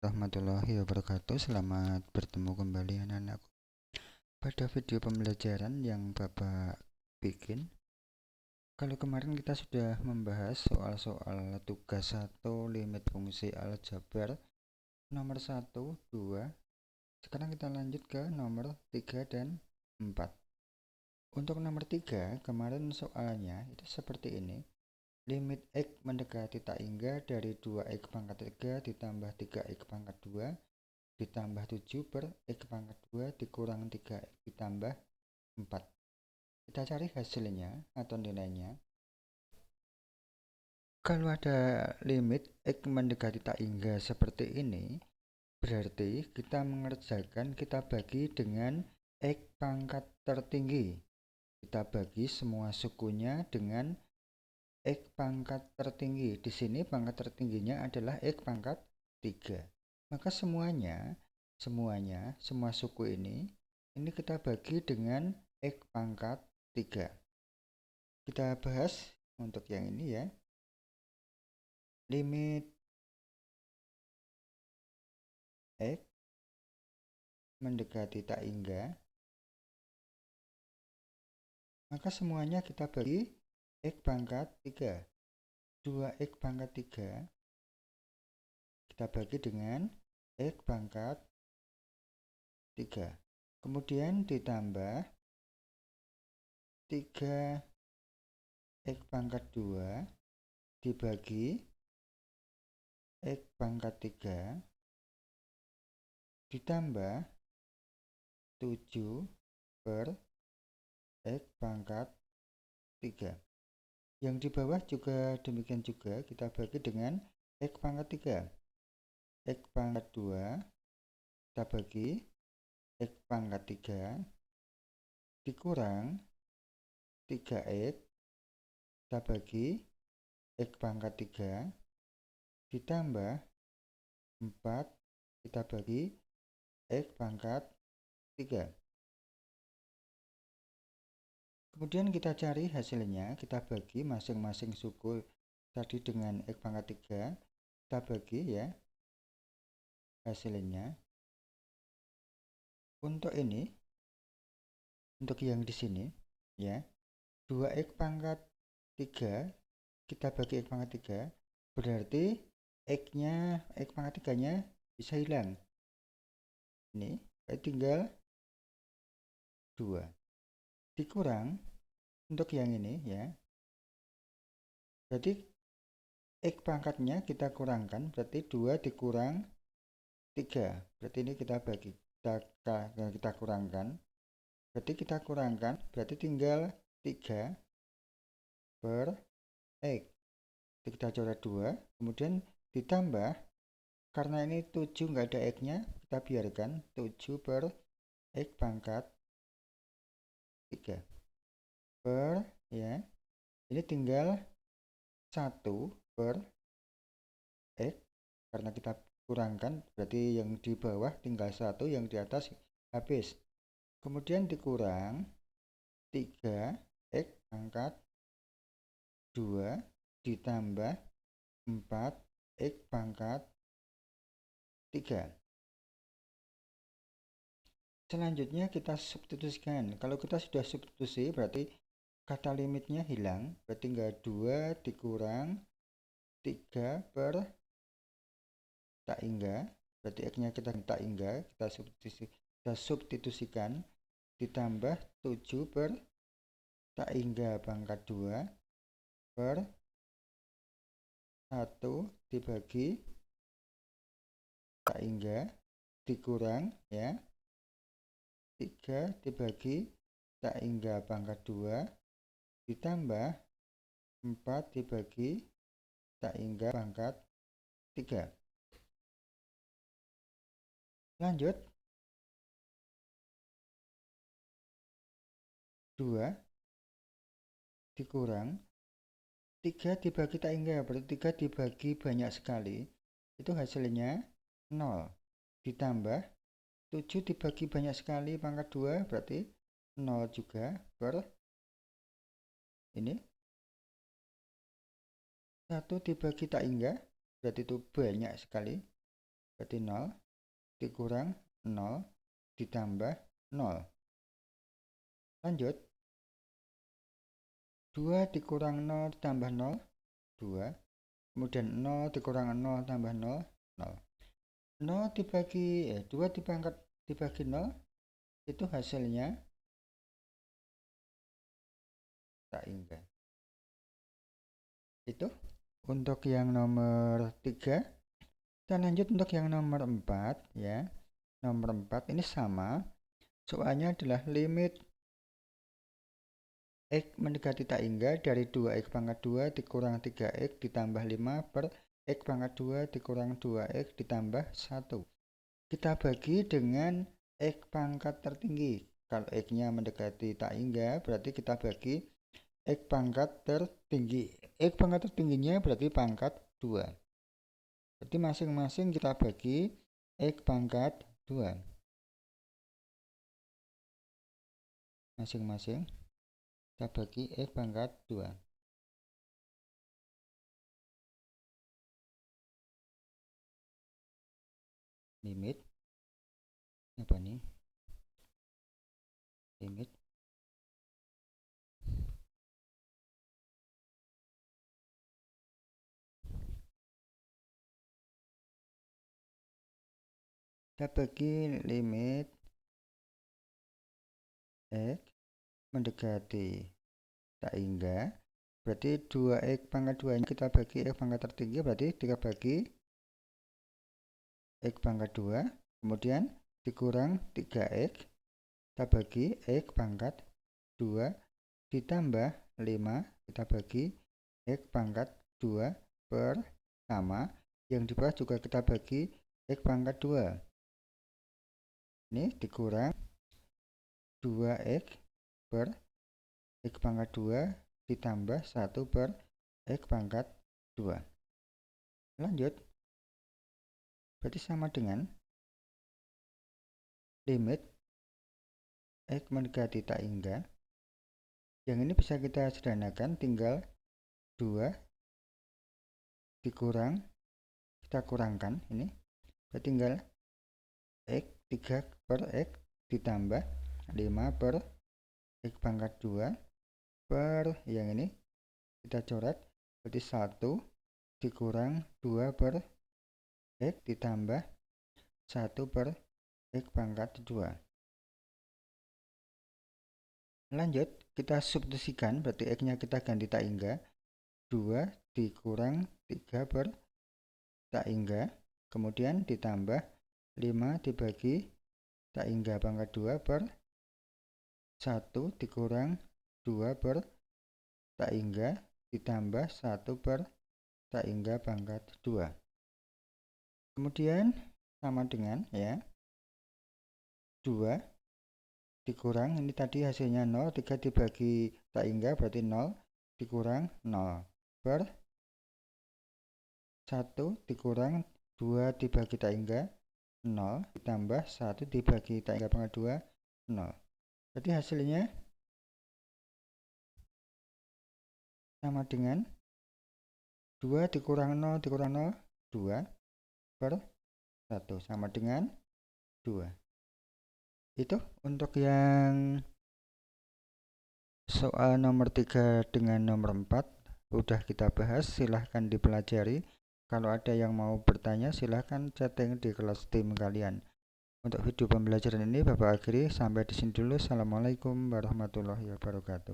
Warahmatullahi wabarakatuh. Selamat bertemu kembali anak-anakku. Pada video pembelajaran yang Bapak bikin, kalau kemarin kita sudah membahas soal-soal tugas 1 limit fungsi aljabar nomor 1, 2. Sekarang kita lanjut ke nomor 3 dan 4. Untuk nomor 3, kemarin soalnya itu seperti ini. Limit X mendekati tak hingga dari 2X pangkat 3 ditambah 3X pangkat 2 ditambah 7 per X pangkat 2 dikurang 3X ditambah 4. Kita cari hasilnya atau nilainya. Kalau ada limit X mendekati tak hingga seperti ini, berarti kita mengerjakan, kita bagi dengan X pangkat tertinggi. Kita bagi semua sukunya dengan X pangkat tertinggi. Di sini pangkat tertingginya adalah X pangkat 3. Maka semua suku ini kita bagi dengan X pangkat 3. Kita bahas untuk yang ini ya. Limit X mendekati tak hingga, maka semuanya kita bagi X pangkat 3. 2X pangkat 3 kita bagi dengan X pangkat 3. Kemudian ditambah 3X pangkat 2 dibagi X pangkat 3 ditambah 7 per X pangkat 3. Yang di bawah juga demikian juga, kita bagi dengan X pangkat 3. X pangkat 2 kita bagi X pangkat 3 dikurang 3X kita bagi X pangkat 3 ditambah 4 kita bagi X pangkat 3. Kemudian kita cari hasilnya, kita bagi masing-masing suku tadi dengan X pangkat 3, kita bagi ya hasilnya. Untuk ini, untuk yang di sini ya, 2X pangkat 3 kita bagi X pangkat 3, berarti X pangkat 3-nya bisa hilang. Ini tinggal 2. Dikurang untuk yang ini ya. Berarti X pangkatnya kita kurangkan, berarti 2 dikurang 3. Berarti ini kita bagi, kita kurangkan. Berarti kita kurangkan, berarti tinggal 3 per X. Jadi kita coret 2, kemudian ditambah, karena ini 7 nggak ada X-nya, kita biarkan 7 per X pangkat 3 per ya, ini tinggal 1 per X, karena kita kurangkan, berarti yang di bawah tinggal 1, yang di atas habis. Kemudian dikurang 3X pangkat 2 ditambah 4X pangkat 3. Selanjutnya kita substitusikan. Kalau kita sudah substitusi, berarti kata limitnya hilang, berarti tinggal 2 dikurang 3 per tak hingga, berarti X-nya kita tak hingga, kita substitusikan, ditambah 7 per tak hingga pangkat 2 per 1 dibagi tak hingga dikurang ya, 3 dibagi tak hingga pangkat 2 ditambah 4 dibagi tak hingga pangkat 3. Lanjut. 2 dikurang 3 dibagi tak hingga, berarti 3 dibagi banyak sekali, itu hasilnya 0. Ditambah 7 dibagi banyak sekali pangkat 2, berarti 0 juga per ini. 1 dibagi tak hingga, berarti itu banyak sekali, berarti 0 dikurang 0 ditambah 0. Lanjut, 2 dikurang 0 ditambah 0, 2. Kemudian 0 dikurang 0 tambah 0, 0. 0 dibagi 2 dibagi 0, itu hasilnya tak hingga. Itu untuk yang nomor 3. Kita lanjut untuk yang nomor 4 ya. Nomor 4 ini sama. Soalnya adalah limit X mendekati tak hingga dari 2x pangkat 2 dikurang 3x ditambah 5 per x pangkat 2 dikurang 2x ditambah 1. Kita bagi dengan x pangkat tertinggi. Kalau x-nya mendekati tak hingga, berarti kita bagi x pangkat tertinggi. X pangkat tertingginya berarti pangkat 2. Berarti masing-masing kita bagi x pangkat 2. Masing-masing kita bagi x pangkat 2. Limit apa nih? Limit kita bagi limit x mendekati tak hingga, berarti 2x pangkat 2 ini kita bagi x pangkat tertinggi, berarti kita bagi x pangkat 2, kemudian dikurang 3x, kita bagi x pangkat 2 ditambah 5, kita bagi x pangkat 2 per sama, yang di bawah juga kita bagi x pangkat 2. Ini dikurang 2x per x pangkat 2 ditambah 1 per x pangkat 2. Lanjut, berarti sama dengan limit x mendekati tak hingga. Yang ini bisa kita sederhanakan, tinggal 2 dikurang, kita kurangkan ini, berarti tinggal x 3 per x ditambah 5 per x pangkat 2 per yang ini kita coret, berarti 1 dikurang 2 per x ditambah 1 per x pangkat 2. Lanjut, kita substitusikan, berarti x-nya kita ganti tak hingga. 2 dikurang 3 per tak hingga, kemudian ditambah 5 dibagi tak hingga pangkat 2 per 1 dikurang 2 per tak hingga ditambah 1 per tak hingga pangkat 2. Kemudian sama dengan ya 2 dikurang, ini tadi hasilnya 0, 3 dibagi tak hingga berarti 0 dikurang 0 per 1 dikurang 2 dibagi tak hingga 0 ditambah 1 dibagi tak hingga pangkat 2, 0. Berarti hasilnya sama dengan 2 dikurang 0 dikurang 0, 2 per 1 sama dengan 2. Itu untuk yang soal nomor 3 dengan nomor 4 udah kita bahas, silahkan dipelajari. Kalau ada yang mau bertanya silahkan chatting di kelas tim kalian. Untuk video pembelajaran ini Bapak akhiri sampai di sini dulu. Assalamualaikum warahmatullahi wabarakatuh.